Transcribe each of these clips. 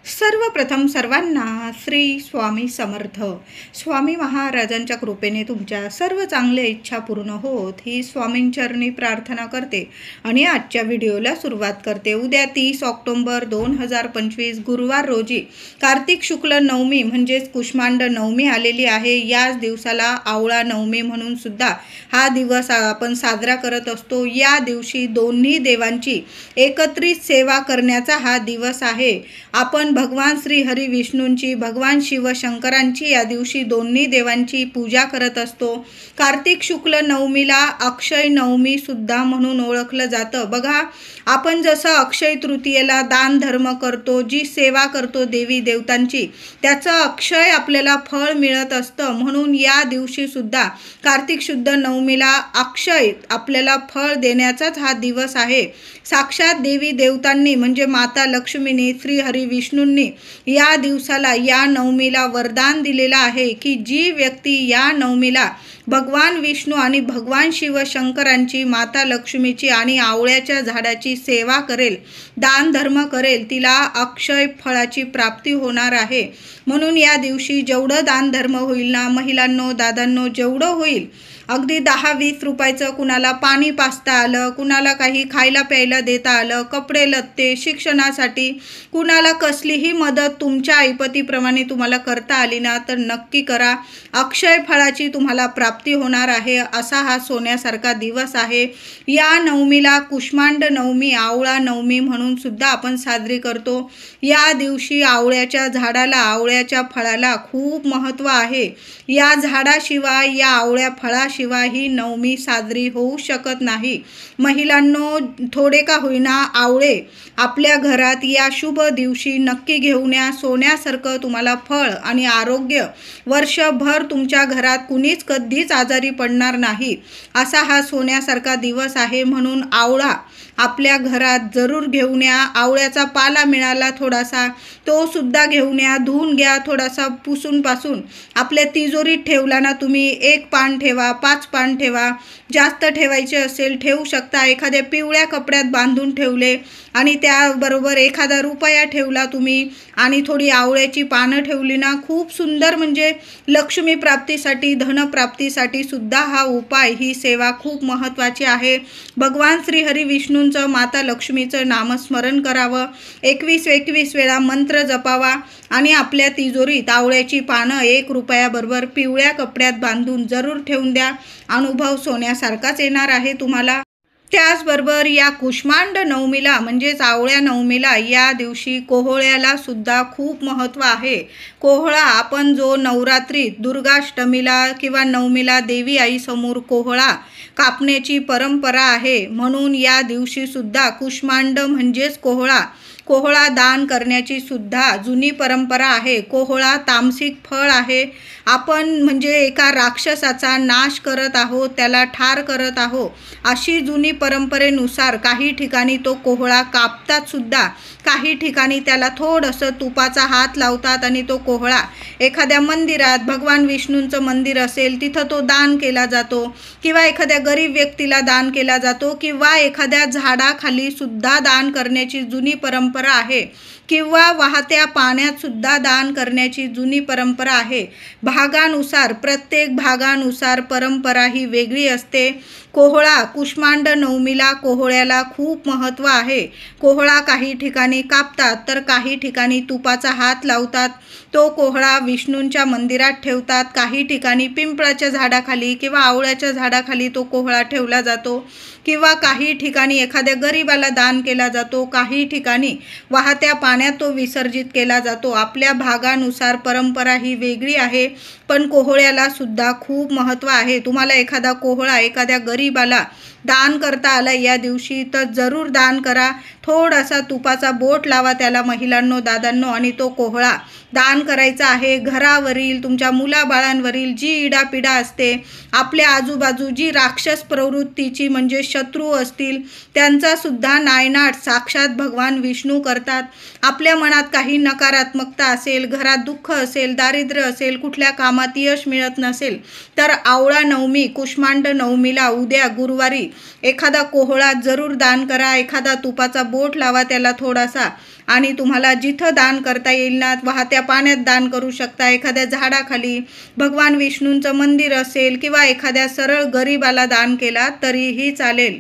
सर्वप्रथम सर्वांना श्री स्वामी समर्थ. स्वामी महाराजांच्या कृपेने तुमच्या सर्व चांगल्या इच्छा पूर्ण होत ही स्वामींचरणी प्रार्थना करते आणि आजच्या व्हिडिओला सुरुवात करते. उद्या 30 ऑक्टोबर 2025 गुरुवार रोजी कार्तिक शुक्ल नवमी म्हणजेच कुष्मांड नवमी आलेली आहे. याच दिवसाला आवळा नवमी म्हणून सुद्धा हा दिवस आपण साजरा करत असतो. या दिवशी दोन्ही देवांची एकत्रित सेवा करण्याचा हा दिवस आहे. आपण भगवान श्री हरी विष्णूंची, भगवान शिव शंकरांची या दिवशी दोन्ही देवांची पूजा करत असतो. कार्तिक शुक्ल नवमीला अक्षय नवमी सुद्धा म्हणून ओळखलं जातं. बघा, आपण जसं अक्षय तृतीयेला दान धर्म करतो, जी सेवा करतो देवी देवतांची, त्याचं अक्षय आपल्याला फळ मिळत असतं. म्हणून या दिवशी सुद्धा कार्तिक शुद्ध नवमीला अक्षय आपल्याला फळ देण्याचाच हा दिवस आहे. साक्षात देवी देवतांनी म्हणजे माता लक्ष्मीने, श्री हरी विष्णूंनी या दिवसाला, या नवमीला वरदान दिलेलं आहे की जी व्यक्ती या नवमीला भगवान विष्णू आणि भगवान शिव शंकरांची, माता लक्ष्मीची आणि आवळ्याच्या झाडाची सेवा करेल, दान धर्म करेल, तिला अक्षय फळाची प्राप्ती होणार आहे. म्हणून या दिवशी जेवढं दान धर्म होईल ना महिलांनो, दादांनो, जेवढं होईल, अगदी 10-20 रुपयाचं कुणाला पाणी पाजता आलं, कुणाला काही खायला प्यायला देता आलं, कपडे लत्ते, शिक्षणासाठी कुणाला कसलीही मदत तुमच्या ऐपतीप्रमाणे तुम्हाला करता आली ना तर नक्की करा. अक्षय फळाची तुम्हाला प्राप्ती होणार आहे. असा हा सोन्यासारखा दिवस आहे. या नवमीला कुष्मांड नवमी, आवळा नवमी म्हणून सुद्धा आपण साजरी करतो. या दिवशी आवळ्याच्या झाडाला, आवळ्याच्या फळाला खूप महत्त्व आहे. या झाडाशिवाय, या आवळ्या फळाशिवाय ही नवमी साजरी होऊ शकत नाही. महिलांनो, थोडे का होईना आवळे आपल्या घरात या शुभ दिवशी नक्की घेऊन या. सोन्यासारखं तुम्हाला फळ आणि आरोग्य, वर्षभर तुमच्या घरात कुणीच कधीच आजारी पडणार नाही, असा हा सोन्यासारखा दिवस आहे. म्हणून आवळा आपल्या घरात जरूर घेऊन या. आवळ्याचा पाला मिळाला थोडासा, तो सुद्धा घेऊन या. धुवून घ्या, थोडासा पुसून पासून आपल्या तिजोरीत ठेवला ना तुम्ही. 1 पान ठेवा, 5 पान ठेवा, जास्त ठेवायचे असेल ठेवू शकता. एखाद्या पिवळ्या कपड्यात बांधून ठेवले आणि त्याबरोबर एखादा रुपया ठेवला तुम्ही आणि थोडी आवळ्याची पानं ठेवली ना, खूप सुंदर, म्हणजे लक्ष्मी प्राप्तीसाठी, धनप्राप्तीसाठी सुद्धा हा उपाय, ही सेवा खूप महत्त्वाची आहे. भगवान श्री हरी विष्णूंचं, माता लक्ष्मीचं नामस्मरण करावं. 21 वेळा मंत्र जपावा आणि आपल्या तिजोरीत आवळ्याची पानं 1 रुपयाबरोबर पिवळ्या कपड्यात बांधून जरूर ठेवून द्या. अनुभव सोन्यासारखाच येणार आहे तुम्हाला. त्याचबरोबर या कुष्मांड नवमीला म्हणजेच आवळ्या नवमीला या दिवशी कोहळ्याला सुद्धा खूप महत्त्व आहे. कोहळा आपण जो नवरात्रीत, दुर्गाष्टमीला किंवा नवमीला देवी आईसमोर कोहळा कापण्याची परंपरा आहे. म्हणून या दिवशी सुद्धा कुष्मांड म्हणजेच कोहळा दान करण्याची सुद्धा जुनी परंपरा आहे. कोहळा तामसिक फळ आहे. आपण म्हणजे एका राक्षसाचा नाश करत आहोत, त्याला ठार करत आहोत, अशी जुनी परंपरेनुसार काही ठिकाणी तो कोहळा कापतात सुद्धा. काही ठिकाणी त्याला थोडंसं तुपाचा हात लावतात आणि तो कोहळा एखाद्या मंदिरात, भगवान विष्णूंचं मंदिर असेल तिथं तो दान केला जातो, किंवा एखाद्या गरीब व्यक्तीला दान केला जातो, किंवा एखाद्या झाडाखाली सुद्धा दान करण्याची जुनी परंपरा आहे, किंवा वाहत्या पाण्यात सुद्धा दान करण्याची जुनी परंपरा आहे. भागानुसार, प्रत्येक भागानुसार परंपरा ही वेगळी असते. कोहळा, कुष्मांड नवमीला कोहळ्याला खूप महत्त्व आहे. कोहळा काही ठिकाणी कापतात तर काही ठिकाणी तुपाचा हात लावतात. तो कोहळा विष्णूंच्या मंदिरात ठेवतात. काही ठिकाणी पिंपळाच्या झाडाखाली किंवा आवळ्याच्या झाडाखाली तो कोहळा ठेवला जातो, किंवा काही ठिकाणी एखाद्या गरीबाला दान केला जातो. काही ठिकाणी वाहत्या पाण्यात तो विसर्जित केला जातो. आपल्या भागानुसार परंपरा ही वेगळी आहे, पण कोहळ्याला सुद्धा खूप महत्त्व आहे. तुम्हाला एखादा कोहळा एखाद्या गरीबाला दान करता आला या दिवशी तर जरूर दान करा. थोडासा तुपाचा बोट लावा त्याला महिलांनो, दादांनो, आणि तो कोहळा दान करायचा आहे. घरावरील, तुमच्या मुलाबाळांवरील जी इडापिडा असते, आपल्या आजूबाजू जी राक्षस प्रवृत्तीची म्हणजे शत्रू असतील, त्यांचा सुद्धा नायनाट साक्षात भगवान विष्णू करतात. आपल्या मनात काही नकारात्मकता असेल, घरात दुःख असेल, दारिद्र्य असेल, कुठल्या कामात यश मिळत नसेल तर आवळा नवमी कुष्मांड नवमीला उद्या गुरुवारी एखादा कोहळा जरूर दान करा, एखादा तुपाचा बोट लावा त्याला थोडासा, आणि तुम्हाला जिथं दान करता येईल ना, वाहत्या पाण्यात दान करू शकता, एखाद्या झाडाखाली, भगवान विष्णूंचं मंदिर असेल किंवा एखाद्या सरळ गरीबाला दान केला तरीही चालेल।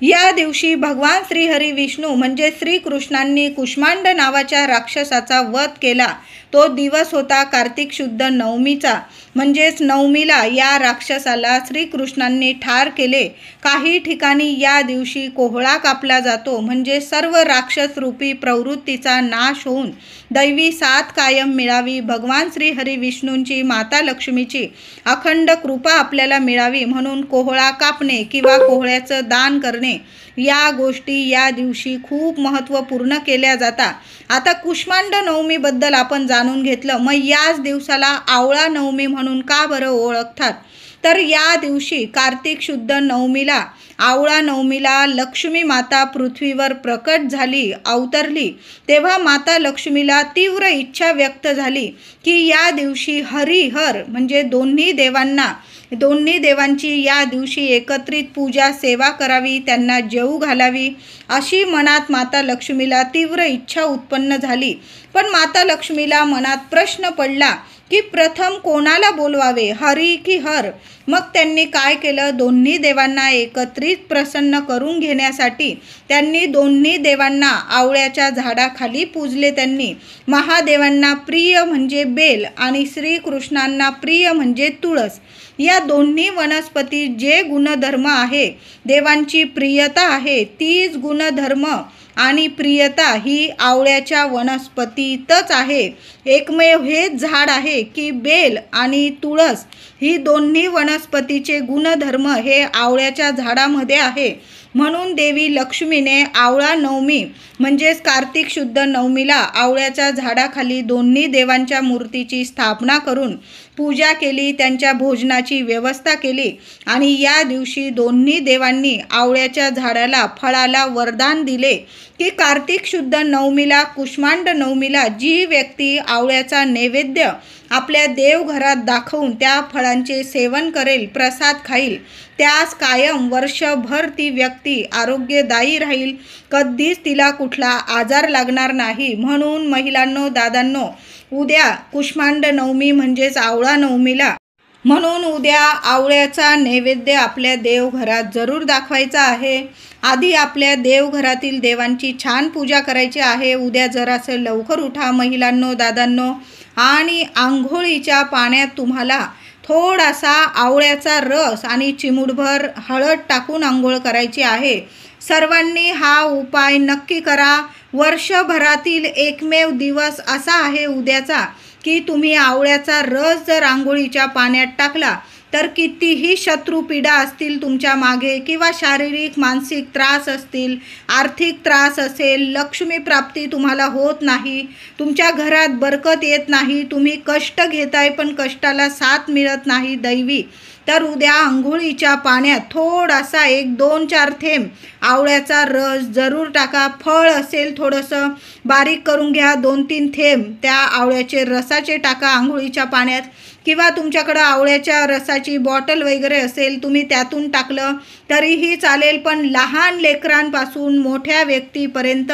या दिवशी भगवान श्रीहरी विष्णू म्हणजे श्रीकृष्णांनी कुष्मांड नावाच्या राक्षसाचा वध केला। तो दिवस होता कार्तिक शुद्ध नवमीचा, म्हणजेच नवमीला या राक्षसाला श्रीकृष्णांनी ठार केले। काही ठिकाणी या दिवशी कोहळा कापला जातो, म्हणजे सर्व राक्षस रूपी प्रवृत्तीचा नाश होऊन दैवी साथ कायम मिळावी, भगवान श्रीहरी विष्णूंची माता लक्ष्मीची अखंड कृपा आपल्याला मिळावी म्हणून कोहळा कापणे किंवा कोहळ्याचं दान करणे या गोष्टी या दिवशी खूप महत्त्वपूर्ण केल्या जातात। आता कुष्मांड नवमीबद्दल आपण जाणून घेतलं, मग याच दिवसाला आवळा नवमी म्हणून का बरं ओळखतात? तर या दिवशी कार्तिक शुद्ध नवमीला आवळा नवमीला लक्ष्मी माता पृथ्वीवर प्रकट झाली, अवतरली, तेव्हा माता लक्ष्मीला तीव्र इच्छा व्यक्त झाली की या दिवशी हरिहर म्हणजे दोन्ही देवांची या दिवशी एकत्रित पूजा सेवा करावी, त्यांना जेवू घालावी, अशी मनात माता लक्ष्मीला तीव्र इच्छा उत्पन्न झाली। पण माता लक्ष्मीला मनात प्रश्न पडला की प्रथम कोणाला बोलवावे, हरी की हर? मग त्यांनी काय केलं, दोन्ही देवांना एकत्रित प्रसन्न करून घेण्यासाठी त्यांनी दोन्ही देवांना आवळ्याच्या झाडाखाली पूजले। त्यांनी महादेवांना प्रिय म्हणजे बेल आणि श्रीकृष्णांना प्रिय म्हणजे तुळस, या दोन्ही वनस्पती जे गुणधर्म आहे, देवांची प्रियता आहे, तीच गुणधर्म आणि प्रियता ही आवळ्याच्या वनस्पतीतच आहे। एकमेव हेच झाड आहे की बेल आणि तुळस ही दोन्ही वनस्पतीचे गुणधर्म हे आवळ्याच्या झाडामध्ये आहे। म्हणून देवी लक्ष्मीने आवळा नवमी म्हणजेच कार्तिक शुद्ध नवमीला आवळ्याच्या झाडाखाली दोन्ही देवांच्या मूर्तीची स्थापना करून पूजा केली, त्यांच्या भोजनाची व्यवस्था केली आणि या दिवशी दोन्ही देवांनी आवळ्याच्या झाडाला फळाला वरदान दिले की कार्तिक शुद्ध नवमीला कुष्मांड नवमीला जी व्यक्ती आवळ्याचा नैवेद्य आपल्या देवघरात दाखवून त्या फळांचे सेवन करेल, प्रसाद खाईल, त्यास कायम वर्षभर ती व्यक्ती आरोग्यदायी राहील, कधीच तिला कुठला आजार लागणार नाही। म्हणून महिलांनो, दादांनो, उद्या कुष्मांड नवमी म्हणजेच आवळा नवमीला म्हणून उद्या आवळ्याचा नैवेद्य आपल्या देवघरात जरूर दाखवायचा आहे। आधी आपल्या देवघरातील देवांची छान पूजा करायची आहे। उद्या जरासं लवकर उठा महिलांनो, दादांनो, आणि आंघोळीच्या पाण्यात तुम्हाला थोडासा आवळ्याचा रस आणि चिमूटभर हळद टाकून आंघोळ करायची आहे। सर्वांनी हा उपाय नक्की करा। वर्षभरातील एकमेव दिवस असा आहे उद्याचा की तुम्ही आवळ्याचा रस जर आंघोळीच्या पाण्यात टाकला तर कितीही शत्रुपीडा असतील तुमच्या मागे किंवा शारीरिक मानसिक त्रास असतील, आर्थिक त्रास असेल, लक्ष्मी प्राप्ती तुम्हाला होत नाही, तुमच्या घरात बरकत येत नाही, तुम्ही कष्ट घेताय पण कष्टाला साथ मिळत नाही दैवी, तर उद्या आंघोळीच्या पाण्यात थोडासा 1-2-4 थेंब आवळ्याचा रस जरूर टाका। फळ असेल थोडंसं बारीक करून घ्या, 2-3 थेंब त्या आवळ्याचे रसाचे टाका आंघोळीच्या पाण्यात, किंवा तुमच्याकडं आवळ्याच्या रसाची बॉटल वगैरे असेल तुम्ही त्यातून टाकलं तरीही चालेल। पण लहान लेकरांपासून मोठ्या व्यक्तीपर्यंत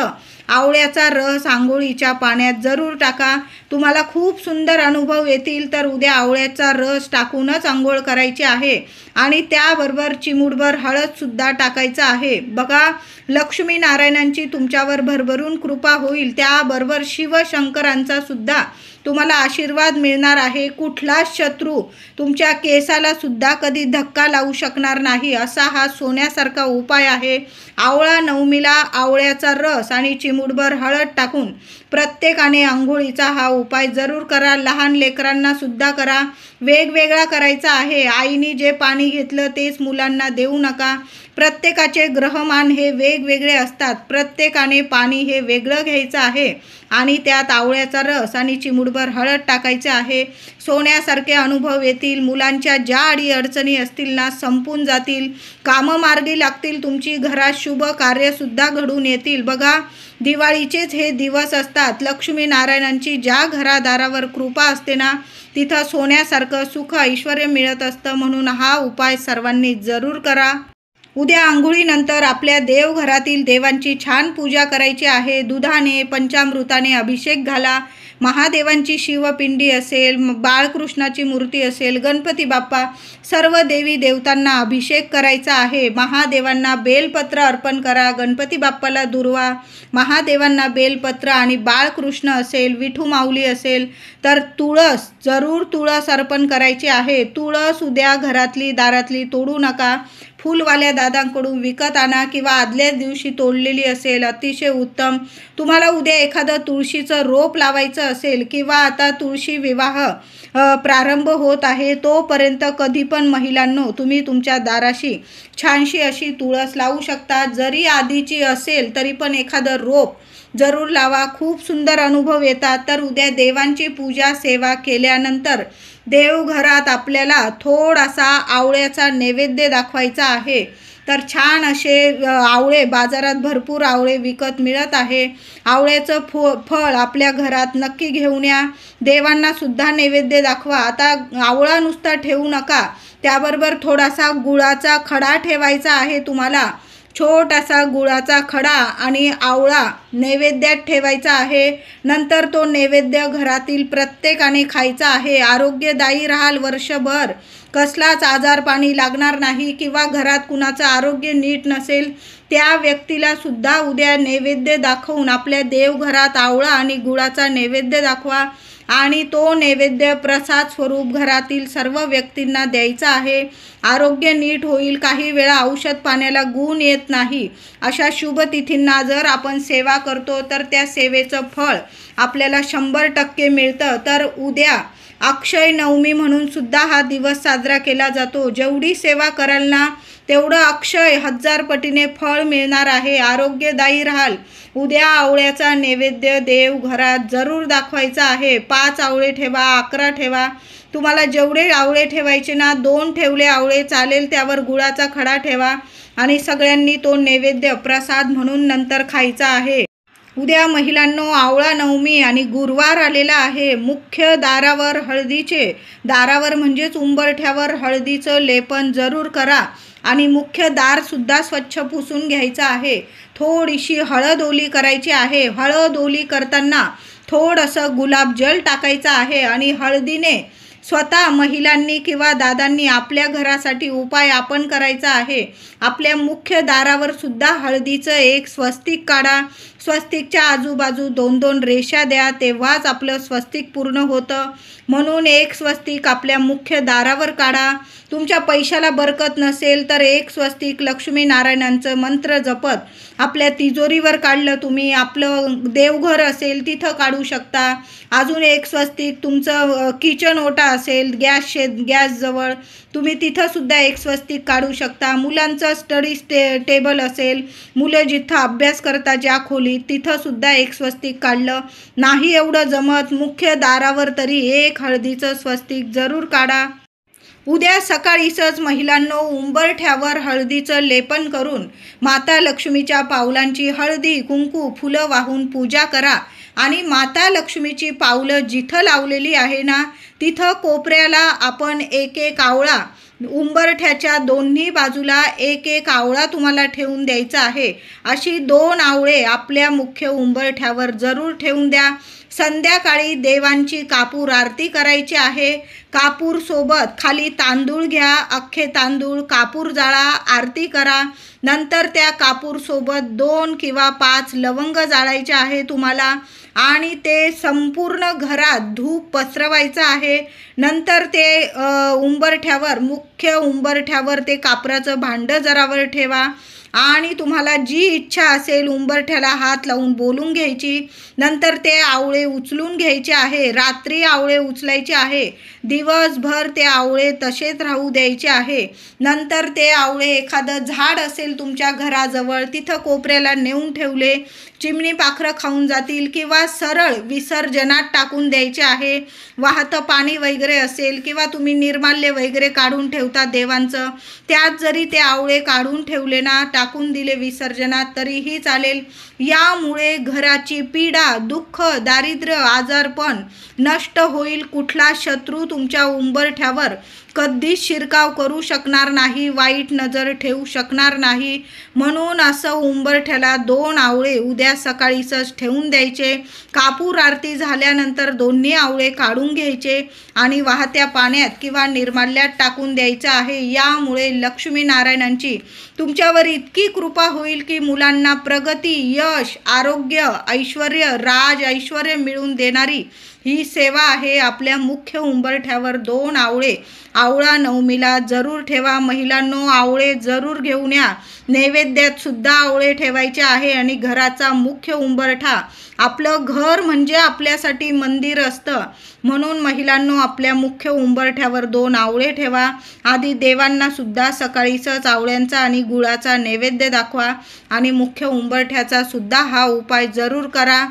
आवळ्याचा रस आंघोळीच्या पाण्यात जरूर टाका, तुम्हाला खूप सुंदर अनुभव येतील। तर उद्या आवळ्याचा रस टाकूनच आंघोळ करायची आहे आणि त्याबरोबर चिमूटभर हळदसुद्धा टाकायचं आहे। बघा, लक्ष्मी नारायणांची तुमच्यावर भरभरून कृपा होईल, त्याबरोबर शिवशंकरांचा सुद्धा तुम्हाला आशीर्वाद मिळणार आहे। कुठलाच शत्रू तुमच्या केसाला सुद्धा कधी धक्का लावू शकणार नाही, असा हा सोन्यासारखा उपाय आहे। आवळा नवमीला आवळ्याचा रस आणि चिमूटभर हळद टाकून प्रत्येकाने आंघोळीचा हा उपाय जरूर करा। लहान लेकरांना सुद्धा करा, वेगवेगळा करायचा आहे। आईने जे पाणी घेतलं तेच मुलांना देऊ नका। प्रत्येकाचे ग्रहमान हे वेगवेगळे असतात, प्रत्येकाने पाणी हे वेगळं घ्यायचं आहे आणि त्यात आवळ्याचा रस आणि चिमूटभर हळद टाकायचे आहे। सोन्यासारखे अनुभव येतील, मुलांच्या ज्या अडीअडचणी असतील ना संपून जातील, कामं मार्गी लागतील, तुमची घरात शुभ कार्यसुद्धा घडून येतील। बघा, दिवाळीचेच हे दिवस असतात. लक्ष्मीनारायणांची ज्या घरादारावर कृपा असते ना, तिथं सोन्यासारखं सुख ऐश्वर्य मिळत असतं. म्हणून हा उपाय सर्वांनी जरूर करा. उद्या आंघोळीनंतर आपल्या देवघरातील देवांची छान पूजा करायची आहे. दुधाने पंचामृताने अभिषेक घाला. महादेवांची शिवपिंडी असेल, बाळकृष्णाची मूर्ती असेल, गणपती बाप्पा, सर्व देवी देवतांना अभिषेक करायचा आहे. महादेवांना बेलपत्र अर्पण करा. गणपती बाप्पाला दुर्वा, महादेवांना बेलपत्र आणि बाळकृष्ण असेल, विठू माऊली असेल तर तुळस, जरूर तुळस अर्पण करायची आहे. तुळस उद्या घरातली दारातली तोडू नका. फुलवाल्या दादांकडून विकत आणा किंवा आदल्या दिवशी तोडलेली असेल, अतिशय उत्तम. तुम्हाला उद्या एखादं तुळशीचं रोप लावायचं असेल किंवा आता तुळशी विवाह प्रारंभ होत आहे, तोपर्यंत कधी पण महिलांनो तुम्ही तुमच्या दाराशी छानशी अशी तुळस लावू शकता. जरी आधीची असेल तरी पण एखादं रोप जरूर लावा. खूप सुंदर अनुभव येतात. तर उद्या देवांची पूजा सेवा केल्यानंतर देवघरात आपल्याला थोडासा आवळ्याचा नैवेद्य दाखवायचा आहे. तर छान असे आवळे, बाजारात भरपूर आवळे विकत मिळत आहे. आवळ्याचं फळ आपल्या घरात नक्की घेऊन या. देवांना सुद्धा नैवेद्य दाखवा. आता आवळा नुसता ठेवू नका, त्याबरोबर थोडासा गुळाचा खडा ठेवायचा आहे तुम्हाला. छोटासा गुळाचा खडा आणि आवळा नैवेद्यात ठेवायचा आहे. नंतर तो नैवेद्य घरातील प्रत्येकाने खायचा आहे. आरोग्यदायी राहाल वर्षभर. कसलाच आजार पाणी लागणार नाही. किंवा घरात कुणाचं आरोग्य नीट नसेल त्या व्यक्तीला सुद्धा उद्या नैवेद्य दाखवून आपल्या देवघरात आवळा आणि गुळाचा नैवेद्य दाखवा आणि तो नैवेद्य प्रसाद स्वरूप घरातील सर्व व्यक्तींना द्यायचा आहे. आरोग्य नीट होईल. काही वेळा औषध पाण्याला गुण येत नाही. अशा शुभ तिथींना जर आपण सेवा करतो तर त्या सेवेचं फळ आपल्याला 100% मिळतं. तर उद्या अक्षय नवमी म्हणून सुद्धा हा दिवस साजरा केला जातो. जेवढी सेवा कराल ना तेवढं अक्षय 1000 पटीने फळ मिळणार आहे. आरोग्यदायी राहाल. उद्या आवळ्याचा नैवेद्य देवघरात जरूर दाखवायचा आहे. 5 आवळे ठेवा, 11 ठेवा. तुम्हाला जेवढे आवळे ठेवायचे ना, 2 ठेवले आवळे चालेल. त्यावर गुळाचा खडा ठेवा आणि सगळ्यांनी तो नैवेद्य प्रसाद म्हणून नंतर खायचा आहे. उद्या महिलांनो आवळा नवमी आणि गुरुवार आलेला आहे. मुख्य दारावर हळदीचे, दारावर म्हणजेच उंबरठ्यावर हळदीचं लेपन जरूर करा आणि मुख्य दारसुद्धा स्वच्छ पुसून घ्यायचं आहे. थोडीशी हळद ओली करायची आहे. हळद ओली करताना थोडंसं गुलाबजल टाकायचं आहे आणि हळदीने स्वतः महिलांनी किंवा दादांनी आपल्या घरासाठी उपाय आपण करायचा आहे. आपल्या मुख्य दारावर सुद्धा हळदीचं एक स्वस्तिक काढा. स्वस्तिकच्या आजूबाजू 2-2 रेषा द्या, तेव्हाच आपलं स्वस्तिक पूर्ण होतं. म्हणून एक स्वस्तिक आपल्या मुख्य दारावर काढा. तुमच्या पैशाला बरकत नसेल तर एक स्वस्तिक लक्ष्मीनारायणांचं मंत्र जपत आपल्या तिजोरीवर काढलं तुम्ही. आपलं देवघर असेल तिथं काढू शकता. अजून एक स्वस्तिक तुमचं किचन ओटा असेल, गॅसजवळ तुम्ही तिथंसुद्धा एक स्वस्तिक काढू शकता. मुलांचं स्टडी टेबल असेल, मुलं जिथं अभ्यास करतात ज्या खोलीत, तिथंसुद्धा एक स्वस्तिक काढलं. नाही एवढं जमत, मुख्य दारावर तरी एक हळदीचं स्वस्तिक जरूर काढा. उद्या सकाळीच महिलांनो उंबरठ्यावर हळदीचं लेपन करून माता लक्ष्मीच्या पावलांची हळदी, कुंकू, फुलं वाहून पूजा करा आणि माता लक्ष्मीची पावलं जिथं लावलेली आहे ना तिथं कोपऱ्याला आपण एक आवळा, उंबरठ्याच्या दोन्ही बाजूला एक आवळा तुम्हाला ठेवून द्यायचा आहे. अशी 2 आवळे आपल्या मुख्य उंबरठ्यावर जरूर ठेवून द्या. संध्याकाळी देवांची कापूर आरती करायची आहे. कापूर सोबत खाली तांदूळ घ्या, अख्खे तांदूळ, कापूर जाळा, आरती करा. नंतर त्या कापूर सोबत 2 किंवा 5 लवंग जाळायचे आहे तुम्हाला आणि ते संपूर्ण घरात धूप पसरवायचं आहे. नंतर ते उंबरठ्यावर, मुख्य उंबरठ्यावर ते कापराचं भांडं जरावर ठेवा आणि तुम्हाला जी इच्छा असेल उंबरठ्याला हात लावून बोलून घ्यायची. नंतर ते आवळे उचलून घ्यायचे आहे. रात्री आवळे उचलायचे आहे. दिवसभर ते आवळे तसेच राहू द्यायचे आहे. नंतर ते आवळे एखादं झाड असेल तुमच्या घराजवळ तिथं कोपऱ्याला नेऊन ठेवले. चिमणी पाखरं खाऊन जातील किंवा सरळ विसर्जनात टाकून द्यायचे आहे. वाहतं पाणी वगैरे असेल किंवा तुम्ही निर्माल्य वगैरे काढून ठेवता देवांचं, त्यात जरी ते आवळे काढून ठेवले ना टाकून दिले विसर्जनात तरीही चालेल. यामुळे घराची पीडा, दुःख, दारिद्र्य, आजारपण नष्ट होईल. कुठला शत्रू तुमच्या उंबरठ्यावर कधीच शिरकाव करू शकणार नाही, वाईट नजर ठेवू शकणार नाही. म्हणून असं उंबरठ्याला 2 आवळे उद्या सकाळीच ठेवून द्यायचे. कापूर आरती झाल्यानंतर दोन्ही आवळे काढून घ्यायचे आणि वाहत्या पाण्यात किंवा निर्माल्यात टाकून द्यायचं आहे. यामुळे लक्ष्मीनारायणांची तुमच्यावर इतकी कृपा होईल की मुलांना प्रगती, यश, आरोग्य, ऐश्वर, राज ऐश्वर्य मिळवून देणारी ही सेवा आहे. आपल्या मुख्य उंबरठ्यावर 2 आवळे आवळा नवमीला जरूर ठेवा. महिलांनो, आवळे जरूर घेऊन या. नैवेद्यात सुद्धा आवळे ठेवायचे आहे. आणि घराचा मुख्य उंबरठा, आपलं घर म्हणजे आपल्यासाठी मंदिर असतं. म्हणून महिलांनो, आपल्या मुख्य उंबरठ्यावर 2 आवळे ठेवा. आधी देवांना सुद्धा सकाळीच आवळ्यांचा आणि गुळाचा नैवेद्य दाखवा आणि मुख्य उंबरठ्याचा सुद्धा हा उपाय जरूर करा.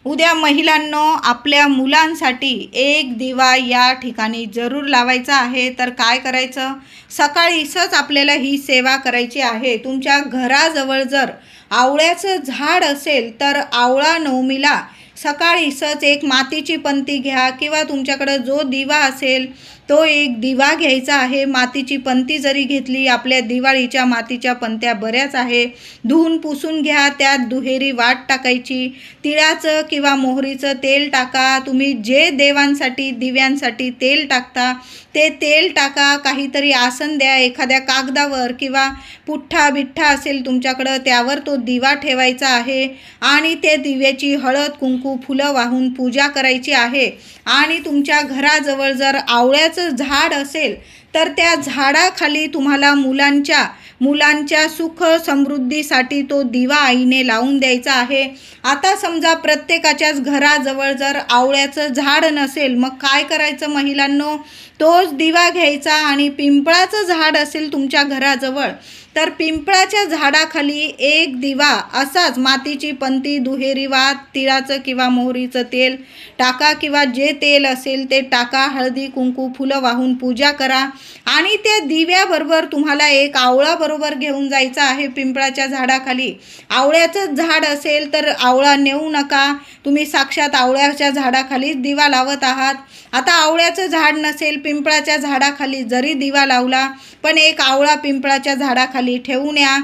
उद्या महिलांनो, आपल्या मुलांसाठी एक दिवा या ठिकाणी जरूर लावायचा आहे. तर काय करायचं, सकाळीच आपल्याला ही सेवा करायची आहे. तुमच्या घराजवळ जर आवळ्याचं झाड असेल तर आवळा नवमीला सकाळीच एक मातीची पंती घ्या किंवा तुमच्याकडं जो दिवा असेल तो एक दिवा घ्यायचा आहे. मातीची पंती जरी घेतली, आपल्या दिवाळीच्या मातीच्या पंत्या बऱ्याच आहे, धुवून पुसून घ्या. त्यात दुहेरी वाट टाकायची. तिळाचं किंवा मोहरीचं तेल टाका. तुम्ही जे देवांसाठी दिव्यांसाठी तेल टाकता ते तेल टाका. काहीतरी आसन द्या, एखाद्या कागदावर किंवा पुठ्ठा बिठ्ठा असेल तुमच्याकडं त्यावर तो दिवा ठेवायचा आहे आणि ते दिव्याची हळद, कुंकू, फुलं वाहून पूजा करायची आहे. आणि तुमच्या घराजवळ जर आवळ्याचं झाड असेल तर त्या झाडाखाली तुम्हाला मुलांच्या सुख समृद्धीसाठी तो दिवा आईने लावून द्यायचा आहे. आता समजा प्रत्येकाच्याच घराजवळ जर आवळ्याचं झाड नसेल, मग काय करायचं महिलांनो, तोच दिवा घ्यायचा आणि पिंपळाचं झाड असेल तुमच्या घराजवळ तर पिंपळाच्या झाडाखाली एक दिवा असाच मातीची पंती, दुहेरी वात, तिळाचं किंवा मोहरीचं तेल टाका किंवा जे तेल असेल ते टाका. हळदी, कुंकू, फुलं वाहून पूजा करा आणि त्या दिव्याबरोबर तुम्हाला एक आवळा बरोबर घेऊन जायचा आहे पिंपळाच्या झाडाखाली. आवळ्याचं झाड असेल तर आवळा नेऊ नका, तुम्ही साक्षात आवळ्याच्या झाडाखालीच दिवा लावत आहात. आता आवळ्याचं झाड नसेल, पिंपळाच्या झाडाखाली जरी दिवा लावला पण एक आवळा पिंपळाच्या झाडाखाली ठेवून या.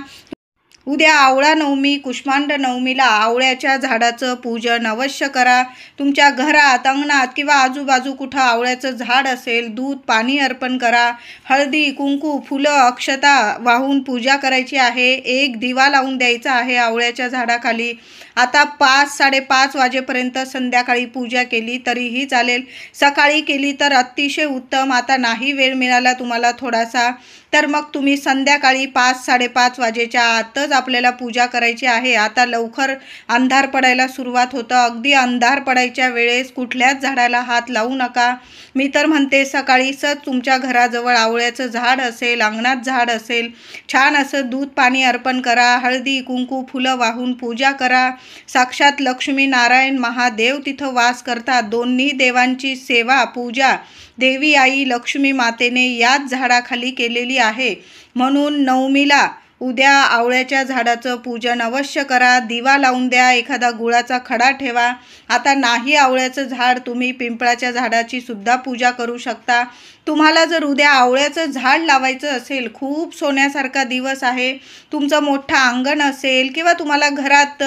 उद्या आवळा नवमी, कुष्मांड नवमीला आवळ्याच्या झाडाचं पूजन अवश्य करा. तुमच्या घरात, अंगणात किंवा आजूबाजू कुठं आवळ्याचं झाड असेल, दूध पाणी अर्पण करा. हळदी, कुंकू, फुलं, अक्षता वाहून पूजा करायची आहे. एक दिवा लावून द्यायचा आहे आवळ्याच्या झाडाखाली. आता 5-5:30 वाजेपर्यंत संध्याकाळी पूजा केली तरीही चालेल, सकाळी केली तर अतिशय उत्तम. आता नाही वेळ मिळाला तुम्हाला थोडासा तर मग तुम्ही संध्याकाळी 5-5:30 वाजेच्या आतच आपल्याला पूजा करायची आहे. आता लवकर अंधार पडायला सुरुवात होतं. अगदी अंधार पडायच्या वेळेस कुठल्याच झाडाला हात लावू नका. मी तर म्हणते सकाळीच तुमच्या घराजवळ आवळ्याचं झाड असेल, अंगणात झाड असेल, छान असं दूध पाणी अर्पण करा. हळदी, कुंकू, फुलं वाहून पूजा करा. साक्षात लक्ष्मी नारायण महादेव तिथं वास करतात. दोन्ही देवांची सेवा पूजा देवी आई लक्ष्मी मातेने याच झाडाखाली केलेली आहे. म्हणून नवमीला उद्या आवळ्याच्या झाडाचं पूजन अवश्य करा. दिवा लावून द्या, एखादा गुळाचा खडा ठेवा. आता नाही आवळ्याचं झाड, तुम्ही पिंपळाच्या झाडाची सुद्धा पूजा करू शकता. तुम्हाला जर उद्या आवळ्याचं झाड लावायचं असेल, खूप सोन्यासारखा दिवस आहे, तुमचं मोठं अंगण असेल किंवा तुम्हाला घरात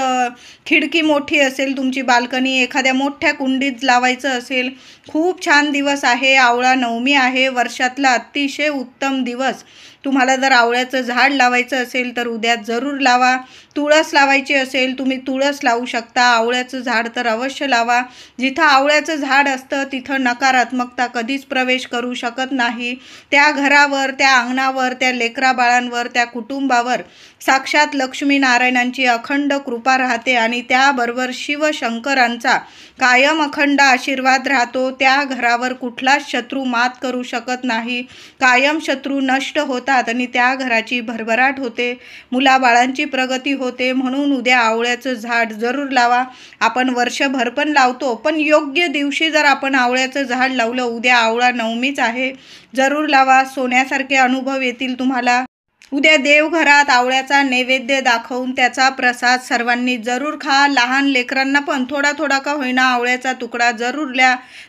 खिडकी मोठी असेल, तुमची बाल्कनी एखाद्या मोठ्या कुंडीत लावायचं असेल, खूप छान दिवस आहे. आवळा नवमी आहे, वर्षातला अतिशय उत्तम दिवस. तुम्हाला जर आवळ्याचं झाड लावायचं असेल तर उद्या जरूर लावा. तुळस लावायची असेल तुम्ही तुळस लावू शकता. आवळ्याचं झाड तर अवश्य लावा. जिथं आवळ्याचं झाड असतं तिथं नकारात्मकता कधीच प्रवेश करू शकत नाही. त्या घरावर, त्या अंगणावर, त्या लेकराबाळांवर, त्या कुटुंबावर साक्षात लक्ष्मी नारायणांची अखंड कृपा राहते आणि त्याबरोबर शिवशंकरांचा कायम अखंड आशीर्वाद राहतो. त्या घरावर कुठलाच शत्रू मात करू शकत नाही. कायम शत्रू नष्ट होतात आणि त्या घराची भरभराट होते, मुलाबाळांची प्रगती होते. म्हणून उद्या आवळ्याचं झाड जरूर लावा. आपण वर्षभर पण लावतो, पण योग्य दिवशी जर आपण आवळ्याचं झाड लावलं, उद्या आवळा नवमीच आहे, जरूर लावा. सोन्यासारखे अनुभव येतील तुम्हाला. उद्या देवघरात आवळ्याचा नैवेद्य दाखवून त्याचा प्रसाद सर्वांनी जरूर खा. लहान लेकरांना पण थोडा थोडा का होईना आवळ्याचा तुकडा जरूर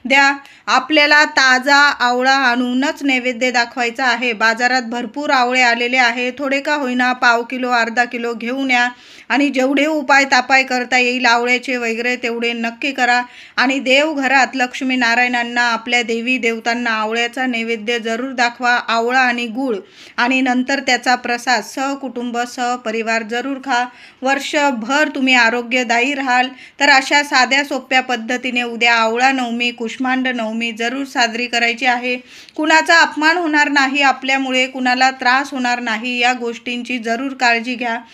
द्या. आपल्याला ताजा आवळा आणूनच नैवेद्य दाखवायचा आहे. बाजारात भरपूर आवळे आलेले आहे. थोडे का होईना पाव किलो अर्धा किलो घेऊन या आणि जेवढे उपाय तापाय करता येईल आवळ्याचे वगैरे तेवढे नक्की करा. आणि देवघरात लक्ष्मीनारायणांना आपल्या देवी देवतांना आवळ्याचा नैवेद्य जरूर दाखवा. आवळा आणि गूळ आणि नंतर त्याचा प्रसाद सहकुटुंब सहपरिवार जरूर खा. वर्षभर तुम्ही आरोग्यदायी राहाल. तर अशा साध्या सोप्या पद्धतीने उद्या आवळा नवमी कुष्मांड नवमी जरूर साजरी करायची आहे. कुणाचा अपमान होणार नाही आपल्यामुळे, कुणाला त्रास होणार नाही, या गोष्टींची जरूर काळजी घ्या.